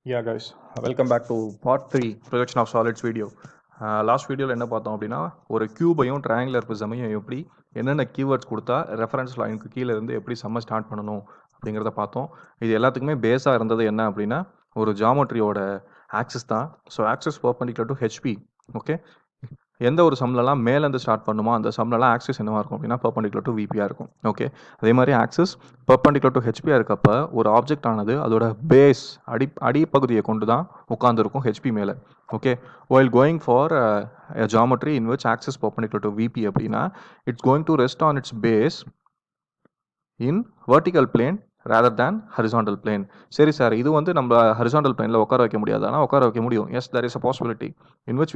Yeah guys, welcome back to part 3 projection of solids video. Last வீடியோவில் என்ன பார்த்தோம் அப்படின்னா ஒரு கியூபையும் ட்ரையாங்குலர் ப்ரிசமையும் எப்படி என்னென்ன கீவேர்ட்ஸ் கொடுத்தா ரெஃபரன்ஸ் லைனுக்கு கீழே இருந்து எப்படி சம்ம ஸ்டார்ட் பண்ணணும் அப்படிங்கிறத பார்த்தோம். இது எல்லாத்துக்குமே பேஸாக இருந்தது என்ன அப்படின்னா ஒரு ஜாமெட்ரியோட ஆக்சிஸ் தான். So axis perpendicular to HP. Okay, எந்த ஒரு சம்லலாம் மேலேருந்து ஸ்டார்ட் பண்ணுமோ அந்த சம்லலாம் ஆக்சிஸ் என்னவாக இருக்கும் அப்படின்னா பர்பெண்டிகுலர் டு விபியாக இருக்கும். ஓகே, அதே மாதிரி ஆக்சிஸ் பர்பெண்டிகுலர் டு ஹெச்பியாக இருக்கப்ப ஒரு ஆப்ஜெக்ட் ஆனது அதோட பேஸ் அடிப்பகுதியை கொண்டு தான் உட்காந்துருக்கும் ஹெச்பி மேலே. Okay, while going for a geometry in which axis perpendicular to VP அப்படின்னா it's going to rest on its base in vertical plane rather than horizontal plane. சரி சார், இது வந்து நம்ம horizontal planeல உட்கார வைக்க முடியாது, ஆனால் உட்கார வைக்க முடியும். Yes, there is a possibility in which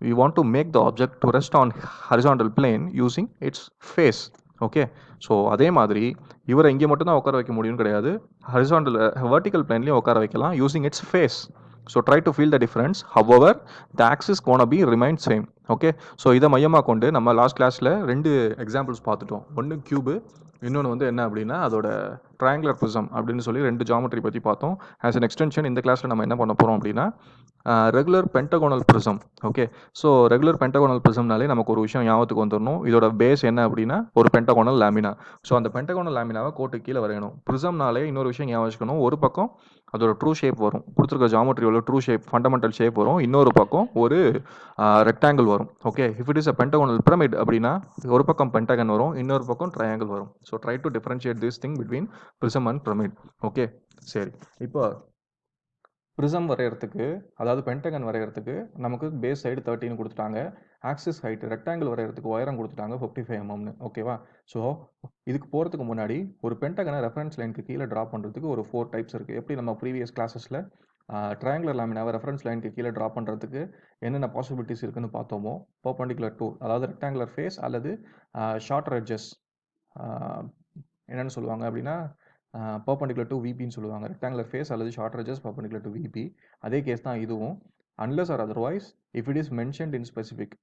we want to make the object to rest on horizontal plane using its face. Okay, so அதே மாதிரி இவரை இங்கே மட்டும்தான் உட்கார வைக்க முடியும்னு கிடையாது, ஹரிசாண்டல் வெர்டிக்கல் பிளேன்லையும் உட்கார வைக்கலாம் using its face. So try to feel the difference. However the axis gonna be remain same. Okay, so இதை மையமாக கொண்டு நம்ம லாஸ்ட் கிளாஸில் 2 எக்ஸாம்பிள்ஸ் பார்த்துட்டோம். ஒன்று கியூபு, இன்னொன்று வந்து என்ன அப்படின்னா அதோட ட்ரையாங்குலர் ப்ரிசம் அப்படின்னு சொல்லி 2 ஜாமெட்ரி பற்றி பார்த்தோம். ஆஸ் அன் எக்ஸ்டென்ஷன் இந்த கிளாஸில் நம்ம என்ன பண்ண போகிறோம் அப்படின்னா regular pentagonal prism. Okay, so regular pentagonal ப்ரிசம்னாலே நமக்கு ஒரு விஷயம் ஞாபகத்துக்கு வந்துடணும். இதோட பேஸ் என்ன அப்படின்னா ஒரு பென்டகோனல் லேமினா. ஸோ அந்த பென்டகோனல் லேமினாவை கோட்டுக்கு கீழே வரையணும். ப்ரிசம்னாலே இன்னொரு விஷயம் ஞாபகம் வச்சுக்கணும். ஒரு பக்கம் அதோட ட்ரூ ஷேப் வரும், கொடுத்துருக்க ஜாமெட்ரியோட ட்ரூ ஷேப் ஃபண்டமெண்டல் ஷேப் வரும். இன்னொரு பக்கம் ஒரு ரெக்டாங்கிள் வரும். Okay, if it is a pentagonal pyramid அப்படின்னா ஒரு பக்கம் பென்டகன் வரும், இன்னொரு பக்கம் ட்ரையாங்கிள் வரும். So try to differentiate this thing between prism and pyramid. Okay, சரி, இப்போ ப்ரிசம் வரைகிறதுக்கு, அதாவது பென்டகன் வரைகிறதுக்கு நமக்கு பேஸ் சைடு 13 கொடுத்துட்டாங்க. ஆக்சிஸ் ஹைட் ரெக்டாங்கிள் வரைகிறதுக்கு உயரம் கொடுத்துட்டாங்க 55 mm. ஓகேவா? ஸோ இதுக்கு போகிறதுக்கு முன்னாடி ஒரு பென்டகனை ரெஃபரன்ஸ் லைனுக்கு கீழே ட்ரா பண்ணுறதுக்கு ஒரு 4 டைப்ஸ் இருக்குது. எப்படி நம்ம ப்ரீவியஸ் கிளாஸஸில் ட்ரையாங்குலர் லேமினாவை ரெஃபரன்ஸ் லைனுக்கு கீழே ட்ரா பண்ணுறதுக்கு என்னென்ன பாசிபிலிட்டிஸ் இருக்குன்னு பார்த்தோமோ, பர்பெண்டிகுலர் டு, அதாவது ரெக்டாங்குலர் ஃபேஸ் அல்லது ஷார்ட்டர் எட்ஜஸ், என்னென்னு சொல்லுவாங்க அப்படின்னா பர்பெண்டிகுலர் டு விபின்னு சொல்லுவாங்க. ரெக்டாங்குலர் ஃபேஸ் அல்லது short edges perpendicular to VP. அதே கேஸ் தான் இதுவும். Unless or otherwise if it is mentioned in specific,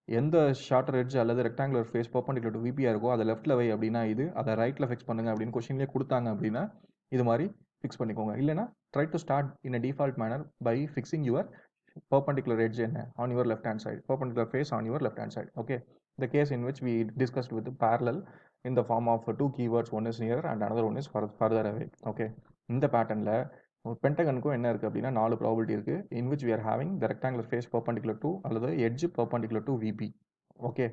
எந்த ஷார்ட்டர் எட்ஜ் அல்லது ரெக்டாங்குலர் ஃபேஸ் பர்பெண்டிகுலர் டு விபியாக இருக்கோ அதை லெஃப்ட்டில் வை அப்படின்னா இது, அதை ரைட்டில் ஃபிக்ஸ் பண்ணுங்க அப்படின்னு கொஸ்டின்லேயே கொடுத்தாங்க அப்படின்னா இது மாதிரி ஃபிக்ஸ் பண்ணிக்கோங்க. இல்லைனா try to start in a default manner by fixing your perpendicular edge on your left hand side, perpendicular face on your left hand side. Okay, the case in which we discussed with the parallel in the form of 2 keywords, one is nearer and another one is further away. Okay, இந்த பேட்டர்னில் பென்டகனுக்கும் என்ன இருக்குது அப்படின்னா 4 probability இருக்குது. in which we are having the rectangular face perpendicular to அல்லது edge perpendicular to VP. Okay,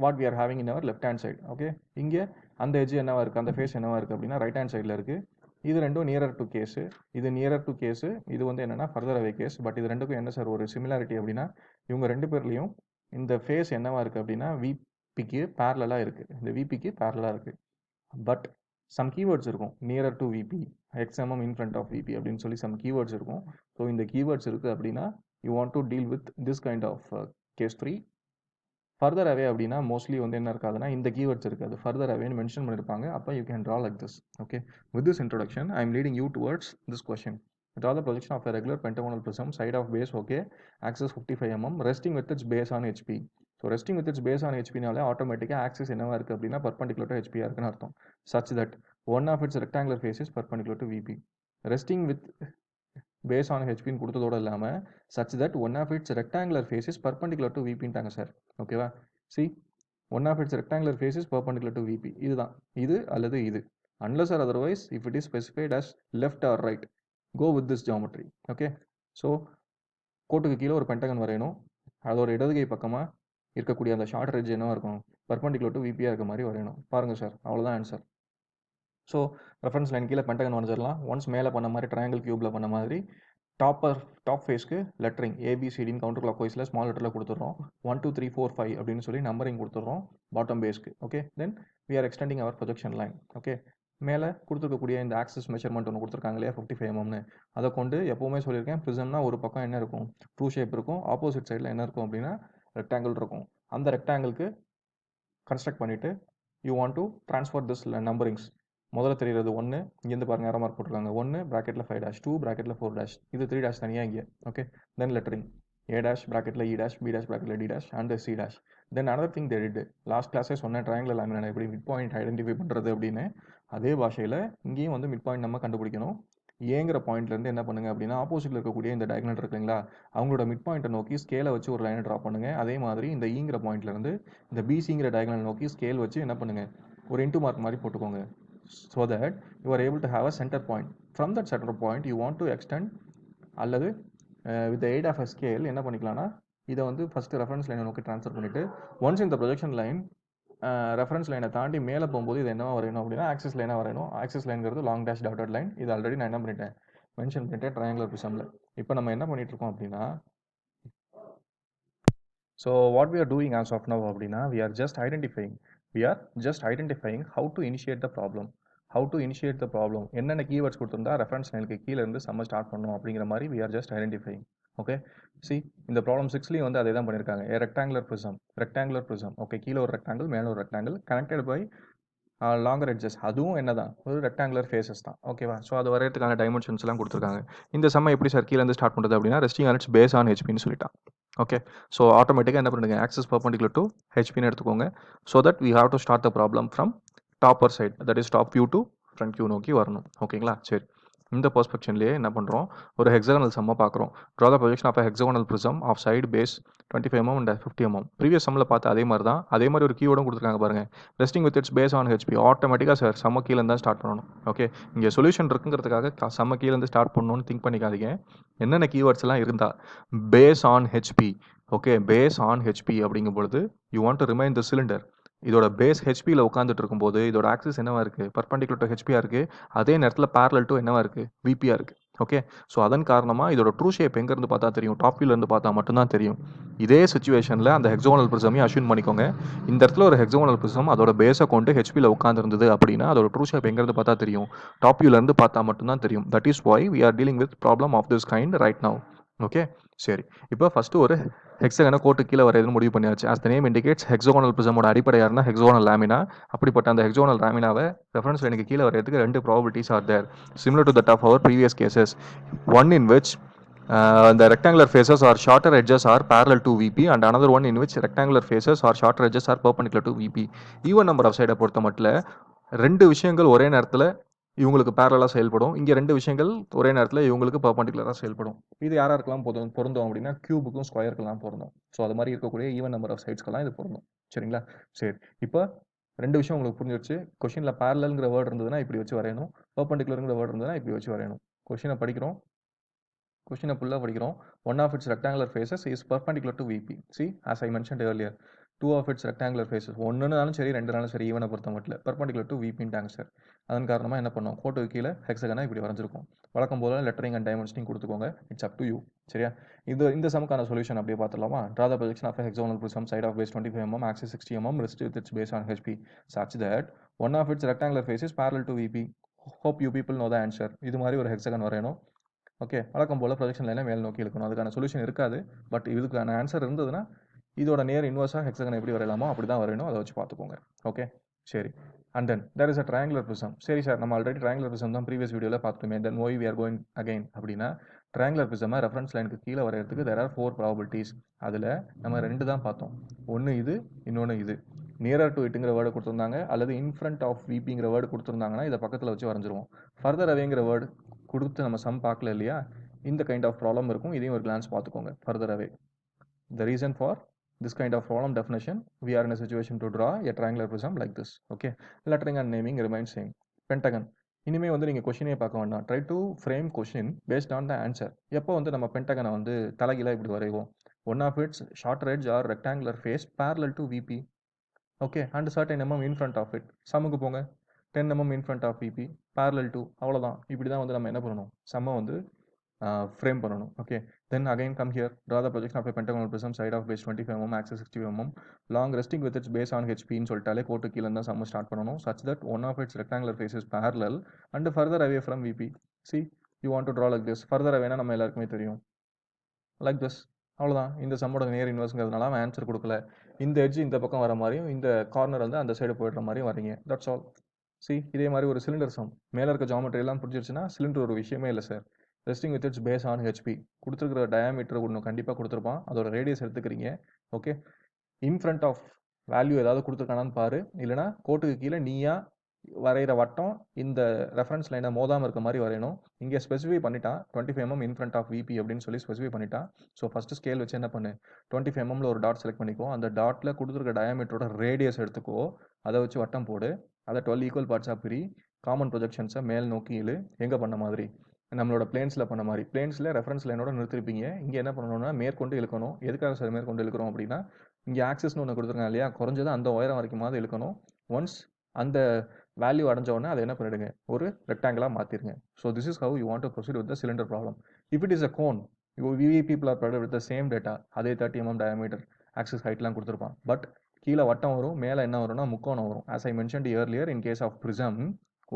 what we are having in our left hand side. Okay, இங்கே அந்த edge என்னவா இருக்குது, அந்த ஃபேஸ் என்னவா இருக்குது அப்படின்னா ரைட் ஹேண்ட் சைடில் இருக்குது. இது ரெண்டும் நியரர் டு கேஸு, இது நியரர் டு கேஸு, இது வந்து என்னென்னா ஃபர்தர் அவே கேஸ். பட் இது ரெண்டுக்கும் என்ன சார் ஒரு சிமிலாரிட்டி அப்படின்னா இவங்க 2 பேர்லையும் இந்த ஃபேஸ் என்னவா இருக்குது அப்படின்னா விபிக்கு பேரலாக இருக்குது, இந்த விபிக்கு பேரலாக இருக்குது. பட் சம் கீவேர்ட்ஸ் இருக்கும், nearer to VP, X mm in front of VP அப்படின்னு சொல்லி சம் கீவேர்ட்ஸ் இருக்கும். ஸோ இந்த கீவேர்ட்ஸ் இருக்குது அப்படின்னா you want to deal with this kind of case 3. Further away அப்படின்னா மோஸ்ட்லி வந்து என்ன இருக்காதுன்னா இந்த கீவேர்ட்ஸ் இருக்காது, ஃபர்தர் அவேன்னு மென்ஷன் பண்ணியிருப்பாங்க. அப்போ you can draw like this. Okay, with this introduction I am leading you towards this question. Draw the projection of a regular pentagonal prism, side of base okay, axis 55 mm, resting with its base on HP. So resting with its base on ஹெச்பினாலே ஆட்டோமேட்டிக்காக axis என்னவா இருக்குது அப்படின்னா perpendicular to ஹெச்பியாக இருக்குன்னு அர்த்தம். Such that one of its rectangular face is perpendicular to VP. Resting with base on ஹெச்பின்னு கொடுத்ததோடு இல்லாமல் such that one of its rectangular face is perpendicular to விபின்ட்டாங்க சார். ஓகேவா? C, one of its rectangular face is perpendicular to VP. இதுதான், இது அல்லது இது. Unless or otherwise if it is specified as left or right, go with this geometry. Okay, so கோட்டுக்கு கீழே ஒரு Pentagon வரையணும். அதோட இடதுகை பக்கமாக இருக்கக்கூடிய அந்த ஷார்ட் எட்ஜ் என்னவாக இருக்கும், பர்பெண்டிகுலர் டு விபியாக இருக்க மாதிரி வரையணும். பாருங்கள் சார், அவ்வளோதான் ஆன்சர். ஸோ ரெஃபரன்ஸ் லைன் கீழே பென்டகன் வரைஞ்சிடலாம். ஒன்ஸ் மேலே பண்ண மாதிரி ட்ரையாங்கிள் கியூபில் பண்ண மாதிரி டாப் ஃபேஸ்க்கு லெட்டரிங் ஏபிசிடின்னு கவுண்டர் கிளாக் வைஸில் ஸ்மால் லெட்டரில் கொடுத்துட்றோம். 1 2 3 4 5 அப்படின்னு சொல்லி நம்பரிங் கொடுத்துட்றோம் பாட்டம் பேஸ்க்கு. Okay, then we are extending our projection line. Okay, மேலே கொடுத்துருக்கக்கூடிய இந்த ஆக்சிஸ் மெஷர்மெண்ட் ஒன்று கொடுத்துருக்காங்க இல்லையா 55 mm, அதை கொண்டு எப்போவுமே சொல்லியிருக்கேன் ப்ரிசம்னா ஒரு பக்கம் என்ன இருக்கும், ட்ரூ ஷேப் இருக்கும், ஆப்போசிட் சைடில் என்ன இருக்கும் அப்படின்னா ரெக்டாங்கிள் இருக்கும். அந்த ரெக்டாங்கிளுக்கு கன்ஸ்ட்ரக்ட் பண்ணிவிட்டு you want to transfer this numberings. முதல்ல தெரிகிறது 1, இங்கேருந்து பாருங்கள் ஏரோ மார்க் போட்டுருக்காங்க, 1 ப்ராக்கெட்டில் 5 2 ப்ராக்கெட்டில் 4 இது 3 தனியாக இங்கே. ஓகே, தென் லெட்டரிங் A ப்ராக்கெட்டில் E B ப்ராக்கெட்டில் D and C. Then another thing they did, last கிளாஸே சொன்னேன் ட்ரையாங்குலர் லேமினா எப்படி மிட் பாயிண்ட் ஐடென்டிஃபை பண்ணுறது அப்படின்னு. அதே பாஷையில் இங்கேயும் வந்து மிட் பாயிண்ட் நம்ம கண்டுபிடிக்கணும். ஏங்கிற பாயிண்ட்லேருந்து என்ன பண்ணுங்க அப்படின்னா ஆப்போசிட்டில் இருக்கக்கூடிய இந்த டயகனல் இருக்குங்களா அவங்களோட மிட் பாயிண்ட்டை நோக்கி ஸ்கேலை வச்சு ஒரு லைனை ட்ரா பண்ணுங்க. அதே மாதிரி இந்த ஈங்கிற பாயிண்ட்லேருந்து இந்த பிசிங்கிற டயகனல் நோக்கி ஸ்கேல் வச்சு என்ன பண்ணுங்க ஒரு இன்டூ மார்க் மாதிரி போட்டுக்கோங்க. So that you are able to have a centre point. From that centre point you want to extend அல்லது with aid of a scale என்ன பண்ணிக்கலாம்னா இதை வந்து ஃபஸ்ட்டு ரெஃபரன்ஸ் லைனை நோக்கி ட்ரான்ஸ்ஃபர் பண்ணிவிட்டு ஒன்ஸ் இந்த ப்ரொஜெக்ஷன் லைன் ரெஃபரன்ஸ் லைனை தாண்டி மேலே போகும்போது இது என்ன வரையணும் அப்படின்னா ஆக்சிஸ் லைனாக வரையணும். ஆக்சிஸ் லைன்கிறது லாங் டேஷ் டாட்டட் லைன். இது ஆல்ரெடி நான் என்ன பண்ணிட்டேன் மென்ஷன் பண்ணிட்டேன் ட்ரையாங்குலர் ப்ரிசமில். இப்போ நம்ம என்ன பண்ணிட்டு இருக்கோம் அப்படின்னா so what we are doing as of now அப்படின்னா we are just identifying how to initiate the problem. என்னென்ன கீவேர்ட்ஸ் கொடுத்துருந்தா ரெஃபரன்ஸ் லைனுக்கு கீழே இருந்து செம்ம ஸ்டார்ட் பண்ணணும் அப்படிங்கிற மாதிரி we are just identifying. Okay see இந்த ப்ராப்ளம் 6லேயும் வந்து அதே தான் பண்ணியிருக்காங்க. ரெக்டாங்குலர் ப்ரிசம் ஓகே கீழே ஒரு ரெக்டாங்கிள் மேலே ஒரு rectangle connected by longer edges. அதுவும் என்ன தான் ஒரு ரெக்டாங்குலர் ஃபேஸஸ் தான். ஓகேவா? ஸோ அது வரையறதுக்கான டைமென்ஷன்ஸ் எல்லாம் கொடுத்துருக்காங்க. இந்த செம்ம எப்படி சார் கீழேருந்து ஸ்டார்ட் பண்ணுறது அப்படின்னா resting on its base on ஹெச்பின்னு சொல்லிட்டான். ஓகே ஸோ ஆட்டோமேட்டிக்காக என்ன பண்ணுங்க ஆக்சஸ் பர்பண்டிகுலர் டு ஹெச்பின்னு எடுத்துக்கோங்க. So that we have to start the problem from topper side that is top view to front view நோக்கி வரணும். ஓகேங்களா? சரி இந்த பெர்ஸ்பெக்ஷன்லேயே என்ன பண்ணுறோம் ஒரு ஹெக்ஸாகனல் சம்மை பார்க்குறோம். Draw the projection of hexagonal prism of side base 25 mm and 50 mm. Previous சம்மில் பார்த்து அதே மாதிரி தான் அதே மாதிரி ஒரு கீவோடும் கொடுத்துருக்காங்க பாருங்கள். Resting with its base on HP. ஆட்டோமேட்டிக்காக சார் செம்ம கீழே தான் ஸ்டார்ட் பண்ணணும். ஓகே இங்கே சொல்யூஷன் இருக்குங்கிறதுக்காக செம்ம கீழேருந்து ஸ்டார்ட் பண்ணணும்னு திங்க் பண்ணிக்காதீங்க. என்னென்ன கீவேர்ட்ஸ் எல்லாம் இருந்தால் base on HP. Okay base on HP அப்படிங்கும் பொழுது you want to remain the cylinder. இதோட பேஸ் ஹெச்பியில் உட்காந்துட்டு இருக்கும்போது இதோட ஆக்சிஸ் என்னவா இருக்குது பர்பண்டிகுலர் டு ஹெச்பியாக இருக்குது. அதே நேரத்தில் பேரலல் டு என்னவா இருக்குது விபியாக இருக்குது. ஓகே ஸோ அதன் காரணமாக இதோட ட்ரூ ஷேப் எங்கேருந்து பார்த்தா தெரியும் டாப் வியூலேருந்து பார்த்தா மட்டும்தான் தெரியும். இதே சுச்சுவேஷனில் அந்த ஹெக்ஸாகனல் ப்ரிசமையும் அஷ்யூம் பண்ணிக்கோங்க. இந்த இடத்துல ஒரு ஹெக்ஸாகனல் ப்ரிசம் அதோட பேஸை கொண்டு ஹெச்பியில் உட்காந்துருந்தது அப்படின்னா அதோட ட்ரூ ஷேப் எங்கேருந்து பார்த்தா தெரியும் டாப் வியூலேருந்து பார்த்தா மட்டும்தான் தெரியும். That is why we are dealing with problem of this kind right now. Okay சரி இப்போ ஃபஸ்ட்டு ஒரு ஹெக்ஸாகனை கோட்டு கீழே வரையதுன்னு முடிவு பண்ணியாச்சு. as the name indicates hexagonal ப்ரிசமோட அடிப்படையாக இருந்தால் ஹெக்ஸாகனல் லேமினா. அப்படிப்பட்ட அந்த ஹெக்ஸாகனல் லேமினாவை ரெஃபரன்ஸ் லைனுக்கு கீழே வரையறதுக்கு 2 probabilities are there similar to that of our previous cases. One in which the rectangular faces or shorter edges are parallel to VP and another one in which rectangular faces or shorter edges are perpendicular to VP. Even number of சைடை பொறுத்த மட்டும் 2 விஷயங்கள் ஒரே நேரத்தில் இவங்களுக்கு பேரலாக செயல்படும். இங்கே 2 விஷயங்கள் ஒரே நேரத்தில் இவங்களுக்கு பர்பண்டிகுலராக செயல்படும். இது யாராருக்கெல்லாம் பொருந்தும் அப்படின்னா கியூபுக்கும் ஸ்கொயருக்கெல்லாம் பொருந்தும். ஸோ அது மாதிரி இருக்கக்கூடிய ஈவன் நம்பர் ஆஃப் சைட்ஸ்க்கெல்லாம் இது பொருந்தும். சரிங்களா? சரி இப்போ 2 விஷயம் உங்களுக்கு புரிஞ்சிருச்சு. கொஷினில் பேரலல்ங்கிற வேர்டு இருந்ததுன்னா இப்படி வச்சு வரையணும். பர்பண்டிகுலருங்கிற வேர்டு இருந்ததுன்னா இப்படி வச்சு வரையணும். கொஷினை ஃபுல்லாக படிக்கிறோம். One of its rectangular faces is perpendicular to VP. See, as I mentioned earlier, 2 of its rectangular faces, ஒன்றுனாலும் சரி 2நாலும் சரி ஈவனை பொறுத்த மட்டும் perpendicular to VPன்ட்டாங்க சார். அதன் காரணமாக என்ன பண்ணோம் கோட்டுக்கு கீழே ஹெக்ஸாகனை இப்படி வரைஞ்சிருக்கோம். வழக்கம் போல லெட்டரிங் அண்ட் டைமென்ஷனிங் கொடுத்துக்கோங்க. It's up to you. சரியா? இந்த சமுக்கான சொல்யூஷன் அப்படியே பார்த்துடலாமா? Draw the projection of hexagonal prism side of base 25 mm axis 60 mm rest with its base on HP such that one of its rectangular faces parallel to VP. Hope you people know the answer. இது மாதிரி ஒரு hexagon வரையணும். Okay வழக்கம் போல் projection லைனை மேல் நோக்கி இழுக்கணும். அதுக்கான சொல்யூஷன் இருக்காது. பட் இதுக்கான ஆன்சர் இருந்ததுன்னா இதோட நேர் இன்வர்ஸாக ஹெக்ஸாகன் எப்படி வரையலாமோ அப்படி தான் வரையணும். அதை வச்சு பார்த்துக்கோங்க. ஓகே சரி. And then there is a triangular prism. சரி சார் நம்ம ஆல்ரெடி ட்ரையாங்குலர் ப்ரிசம் தான் ப்ரீவியஸ் வீடியோவில் பார்த்துமே. Then why we are going again அப்படின்னா ட்ரையாங்குலர் ப்ரிசமை ரெஃபரன்ஸ் லைனுக்கு கீழே வரையறதுக்கு தேர் ஆர் 4 ப்ராபபிலிட்டிஸ். அதில் நம்ம 2 தான் பார்த்தோம். ஒன்று இது, இன்னொன்று இது. நியரர் டு இட்டுங்கிற வேர்டு கொடுத்துருந்தாங்க அல்லது இன்ஃப்ரண்ட் ஆஃப் விபிங்கிற வேர்டு கொடுத்துருந்தாங்கன்னா இதை பக்கத்தில் வச்சு வரைஞ்சிருவோம். ஃபர்தர் அவேங்கிற வேர்டு கொடுத்து நம்ம சம் பார்க்கல இல்லையா? இந்த கைண்ட் ஆஃப் ப்ராப்ளம் இருக்கும். இதையும் ஒரு கிளான்ஸ் பார்த்துக்கோங்க. Further away the reason for this kind of problem definition, we are in a situation to draw a triangular prism like this. Okay, lettering and naming remains same. Pentagon இனிமே வந்து நீங்கள் கொஷினே பார்க்க வேண்டாம். Try to frame question based on the answer. எப்போ வந்து நம்ம பென்டகனை வந்து தலைகீழாக இப்படி வரைவோம். One of its short edge or rectangular face parallel to VP. Okay and certain mm in front of it. சம்முக்கு போங்க. 10 mm in front of VP parallel to. அவ்வளோதான். இப்படி தான் வந்து நம்ம என்ன பண்ணணும் சம்மை வந்து frame பண்ணணும். Okay then again come here, draw the projection of a pentagonal prism side of base 25 mm axis 60 mm long resting with its base on HP ன்னு சொல்லிட்டாலே கோட்டு கீழே தான் சம்ம ஸ்டார்ட் பண்ணணும். such that one of its rectangular faces parallel and further away from VP. see you want to draw like this. further awayனா நம்ம எல்லாருக்குமே தெரியும் like this. அவ்வளோதான். இந்த சம்மோட நேர் இன்வர்ஸ்ங்கிறதுனால அவன் ஆன்சர் கொடுக்கல. இந்த எட்ஜ் இந்த பக்கம் வர மாதிரியும் இந்த கார்னர் வந்து அந்த சைடு போயிடுற மாதிரியும் வரீங்க. That's all. சி இதே மாதிரி ஒரு சிலிண்டர் சம் மேலே இருக்க ஜாமெட்ரி எல்லாம் புரிஞ்சிருச்சுன்னா சிலிண்டர் ஒரு விஷயமே இல்லை sir. Resting with its base on HP. கொடுத்துருக்கிற டயாமீட்டர் ஒன்று கண்டிப்பாக கொடுத்துருப்பான். அதோட ரேடியஸ் எடுத்துக்கிறீங்க. ஓகே இன்ஃப்ரண்ட் ஆஃப் வேல்யூ ஏதாவது கொடுத்துருக்கானான்னு பாரு. இல்லைனா கோட்டுக்கு கீழே நீயா வரைகிற வட்டம் இந்த ரெஃபரன்ஸ் லைனை மோதாமல் இருக்க மாதிரி வரையணும். இங்கே ஸ்பெசிஃபை பண்ணிட்டான் 25 mm in front of VP அப்படின்னு சொல்லி ஸ்பெசிஃபை பண்ணிட்டான். ஸோ ஃபஸ்ட்டு ஸ்கேல் வச்சு என்ன பண்ணு, 25 mmல ஒரு டாட் செலக்ட் பண்ணிக்கோ. அந்த டாட்டில் கொடுத்துருக்க டயாமீட்டரோட ரேடியஸ் எடுத்துக்கோ. அதை வச்சு வட்டம் போடு. அதை 12 ஈக்குவல் பார்ட்ஸாக பிரி. காமன் ப்ரொஜெக்ஷன்ஸை மேல் நோக்கி இழு. எங்கே பண்ண மாதிரி, நம்மளோட பிளேன்ஸில் பண்ண மாதிரி. பிளேன்ஸில் ரெஃபரன்ஸ் லைனோட நிறுத்திருப்பீங்க. இங்கே என்ன பண்ணணும்னா மேற்கொண்டு இழுக்கணும். எதுக்காக சார் மேற்கொண்டு இழுக்கிறோம் அப்படின்னா, இங்கே ஆக்சஸ்னு ஒன்று கொடுத்துருக்காங்க இல்லையா, குறைஞ்சது அந்த உயரம் வரைக்குமாவது இழுக்கணும். ஒன்ஸ் அந்த வேல்யூ அடைஞ்ச உடனே அதை என்ன பண்ணிடுங்க, ஒரு ரெக்டாங்கிளாக மாற்றிடுங்க. So this is how you want to proceed with the cylinder problem. If it is a cone, we people are provided with the same data. அதே 30 mm டயாமீட்டர், ஆக்சஸ் ஹைட்லாம் கொடுத்துருப்பான். பட் கீழே வட்டம் வரும், மேலே என்ன வரும்னா முக்கோணம் வரும். As I mentioned earlier, in case of prism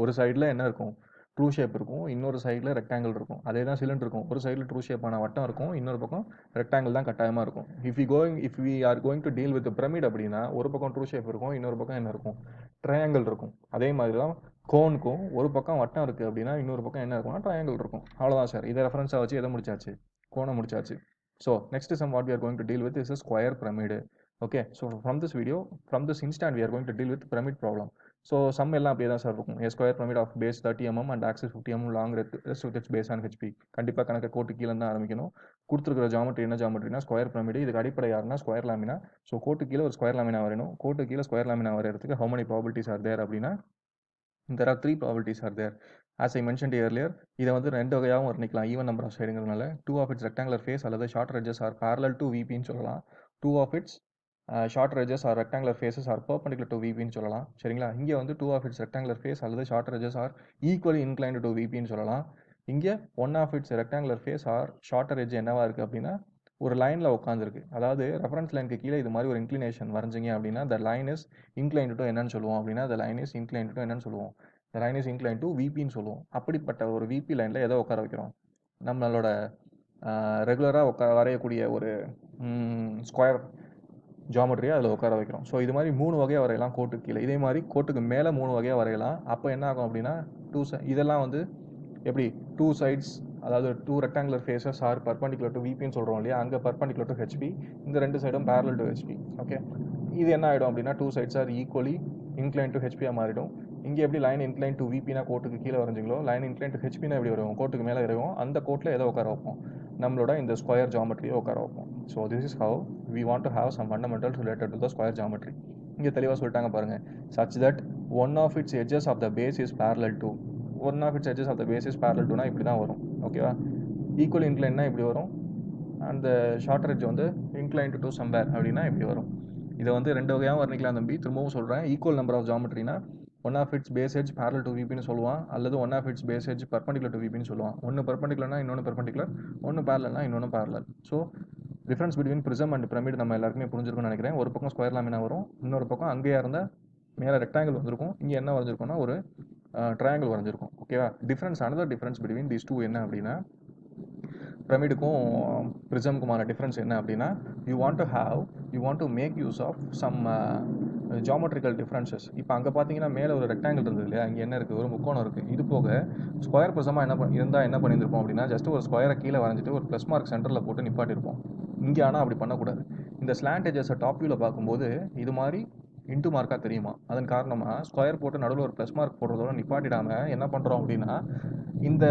ஒரு சைடில் என்ன இருக்கும், ட்ரூ ஷேப் இருக்கும், இன்னொரு சைடில் ரெக்டாங்கிள் இருக்கும். அதே தான் சிலிண்டர் இருக்கும். ஒரு சைடில் ட்ரூ ஷேப்பான வட்டம் இருக்கும், இன்னொரு பக்கம் ரெக்டாங்கிள் தான் கட்டாயமாக இருக்கும். If we are going to deal with pyramid அப்படின்னா, ஒரு பக்கம் ட்ரூ ஷேப் இருக்கும், இன்னொரு பக்கம் என்ன இருக்கும், ட்ரையாங்கிள் இருக்கும். அதே மாதிரி தான் கோனுக்கும் ஒரு பக்கம் வட்டம் இருக்குது அப்படின்னா, இன்னொரு பக்கம் என்ன இருக்கும்னா ட்ரையாங்கிள் இருக்கும். அவ்வளோதான் சார். இதை ரெஃபரன்ஸாக வச்சு எதை முடிச்சாச்சு, கோனை முடிச்சாச்சு. So next somewhat we are going to deal with is a square pyramid. Okay, so from this instant we are going to deal with pyramid problem. So sum எல்லாம் அப்படியே தான் சார் இருக்கும். a square pyramid of base 30 mm and axis 50 mm long rest with its base on HP. கண்டிப்பாக கணக்கு கோட்டு கீழே தான் ஆரம்பிக்கணும். கொடுத்துருக்கிற ஜாமெட்ரி என்ன ஜாமெட்ரினா ஸ்கொயர் பிரமிடு. இதுக்கு அடிப்படை யாருன்னா ஸ்கொயர் லாமினா. ஸோ கோட்டு கீழே ஒரு ஸ்கொயர் லாமினா வரையணும். கோட்டு கீழே ஸ்கொயர் லாமினா வரைகிறதுக்கு how many probabilities are there அப்படின்னா, there are 3 probabilities are there. As I mentioned earlier, இதை வந்து ரெண்டு வகையாகவும் வர்ணிக்கலாம். ஈவன் நம்பர் ஆஃப் சைடுங்கிறதுனால 2 of its rectangular face அல்லது short edges are parallel to VPன்னு சொல்லலாம். 2 of its short edges are rectangular faces are perpendicular to விபின்னு சொல்லலாம். சரிங்களா, இங்கே வந்து 2 of its ரெக்டாங்குலர் ஃபேஸ் அல்லது short edges are equally inclined to விபின்னு சொல்லலாம். இங்கே 1 of its rectangular face are shorter edge என்னவா இருக்குது அப்படின்னா, ஒரு லைனில் உட்காந்துருக்கு. அதாவது ரெஃபரன்ஸ் லைனுக்கு கீழே இது மாதிரி ஒரு இன்க்ளினேஷன் வரைஞ்சிங்க அப்படின்னா, the line is inclined to என்னன்னு சொல்லுவோம் அப்படின்னா, the line is inclined to என்னன்னு சொல்லுவோம், the line is incline to விபின்னு சொல்லுவோம். அப்படிப்பட்ட ஒரு விபி லைனில் எதை உட்கார வைக்கிறோம், நம்மளோட ரெகுலராக வரையக்கூடிய ஒரு ஸ்கொயர் ஜாமெட்ரியை அதில் உட்கார வைக்கிறோம். ஸோ இது மாதிரி 3 வகையாக வரையலாம் கோட்டுக்கு கீழே. இதே மாதிரி கோட்டுக்கு மேலே 3 வகையாக வரையலாம். அப்போ என்ன ஆகும் அப்படின்னா, இதெல்லாம் வந்து எப்படி 2 sides, அதாவது 2 rectangular faces are perpendicular to விபின்னு சொல்கிறோம் இல்லையா, அங்கே பர்பண்டிகுலர் டு ஹெச்பி, இந்த 2 சைடும் பேரலல் டு ஹெச்பி. ஓகே, இது என்ன ஆகிடும் அப்படின்னா 2 sides are equally incline to ஹெச்பியாக மாறிடும். இங்கே எப்படி லைன் இன்க்ளைன் டு விபினா கோட்டுக்கு கீழே வரைஞ்சிங்களோ, லைன் இன்க்ளைன் டு ஹெச்பினா எப்படி வரும், கோட்டுக்கு மேலே வரையும். அந்த கோட்டில் எதை உட்கார வைப்போம், நம்மளோட இந்த ஸ்கொயர் ஜாமெட்ரியை உட்கார வைப்போம். So this is how we want to have some fundamentals related to the square geometry. இங்கே தெளிவாக சொல்லிட்டாங்க பாருங்கள், such that one of its edges of the base is parallel to, one of its edges of the base is parallel to னா இப்படி தான் வரும். ஓகேவா, equal இன்க்ளைன்னா இப்படி வரும், அந்த ஷார்ட்டர் எட்ஜ் வந்து இன்க்ளைன்டு டு சம்வேர் அப்படின்னா இப்படி வரும். இதை வந்து ரெண்டு வகையாக வர்ணிக்கலாம் தம்பி. திரும்பவும் சொல்கிறேன், ஈக்குவல் நம்பர் ஆஃப் ஜாமெட்ரினா one of its base edge parallel to விபின்னு சொல்லுவான், அல்லது one of its base edge perpendicular to விபின்னு சொல்லுவான். ஒன்று பர்பண்டிகுலர்னா இன்னொன்று பர்பண்டிகுலர், ஒன்று பேரலல்னா இன்னொன்று parallel. So difference between prism and pyramid நம்ம எல்லாருக்குமே புரிஞ்சிருக்கும்னு நினைக்கிறேன். ஒரு பக்கம் ஸ்கொயர் லாமினா வரும், இன்னொரு பக்கம் அங்கேயா இருந்தால் மேலே ரெக்டாங்கிள் வந்திருக்கும், இங்கே என்ன வரைஞ்சிருக்கும்னா ஒரு ட்ரையாங்கிள் வரைஞ்சிருக்கும். ஓகேவா, another difference between these two என்ன அப்படின்னா, பிரமிடுக்கும் ப்ரிசம்க்குமான டிஃப்ரென்ஸ் என்ன அப்படின்னா, you want to make use of some geometrical differences. இப்போ அங்கே பார்த்தீங்கன்னா மேலே ஒரு ரெக்டாங்கிள் இருந்தது இல்லையா, இங்கே என்ன இருக்குது, ஒரு முக்கோணம் இருக்குது. இது போக ஸ்கொயர் ப்ரிசமாக என்ன பண்ணியிருப்போம் அப்படின்னா, ஜஸ்ட் ஒரு ஸ்கொயரை கீழே வரைஞ்சிட்டு ஒரு ப்ளஸ் மார்க் சென்டரில் போட்டு நிப்பாட்டியிருப்போம். இங்கே ஆனால் அப்படி பண்ணக்கூடாது. இந்த ஸ்லாண்ட் எட்ஜஸை டாப் வியூவில் பார்க்கும்போது இது மாதிரி இன்ட்டு மார்க்காக தெரியுமா, அதன் காரணமாக ஸ்கொயர் போட்டு நடுவில் ஒரு ப்ளஸ் மார்க் போடுறதோட நிப்பாட்டிடாமல் என்ன பண்ணுறோம் அப்படின்னா, இந்த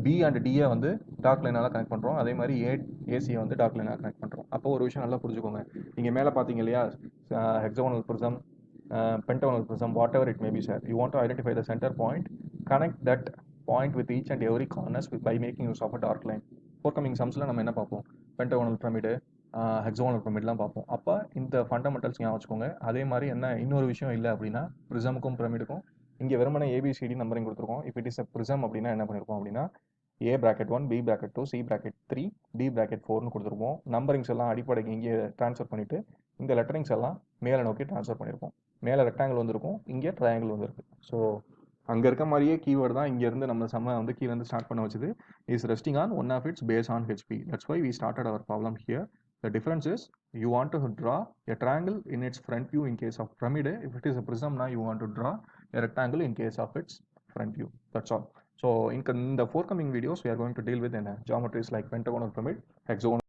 பி அண்ட் டியை வந்து டார்க் லைனால் கனெக்ட் பண்ணுறோம். அதே மாதிரி ஏசியை வந்து டார்க் லைனால் கனெக்ட் பண்ணுறோம். அப்போ ஒரு விஷயம் நல்லா புரிஞ்சுக்கோங்க. இங்கே மேலே பார்த்தீங்க இல்லையா, hexagonal prism, pentagonal prism, whatever it may be, sir, you want to identify the center point, connect that point with each and every corners by making use of a dark line. Forthcoming sumsல நம்ம என்ன பார்ப்போம், pentagonal pyramid, hexagonal பிரமிட்லாம் பார்ப்போம். அப்போ இந்த fundamentals ஞாபகம் வச்சுக்கோங்க. அதே மாதிரி என்ன இன்னொரு விஷயம் இல்லை அப்படின்னா, ப்ரிசமுக்கும் பிரமிடுக்கும் இங்கே வெறுமனே ஏபிசிடி நம்பரிங் கொடுத்துருக்கோம். இப்போ இட் இஸ் அ ப்ரிசம் அப்படின்னா என்ன பண்ணியிருப்போம் அப்படின்னா, A bracket 1, B bracket 2, C bracket 3, D bracket 4னு கொடுத்துருப்போம். நம்பரிங்ஸ் எல்லாம் அடிப்படைக்கு இங்கே ட்ரான்ஸ்ஃபர் பண்ணிவிட்டு இந்த லெட்டரிங்ஸ் எல்லாம் மேலே நோக்கி ட்ரான்ஸ்ஃபர் பண்ணியிருப்போம். மேலே ரெக்டாங்கிள் வந்திருக்கும், இங்கே ட்ரையாங்கிள் வந்திருக்கு. ஸோ அங்கே இருக்க மாதிரியே கீவேர்டு தான் இங்கேருந்து நம்ம செம்ம வந்து கீழேருந்து ஸ்டார்ட் பண்ண வச்சது. Is resting on one of its base on HP. That's why we started our problem here. The difference is you want to draw a triangle in its front view in case of pyramid. If it is a prism, now you want to draw a rectangle in case of its front view. That's all. So in the forthcoming videos, we are going to deal with geometries like pentagonal pyramid, hexagonal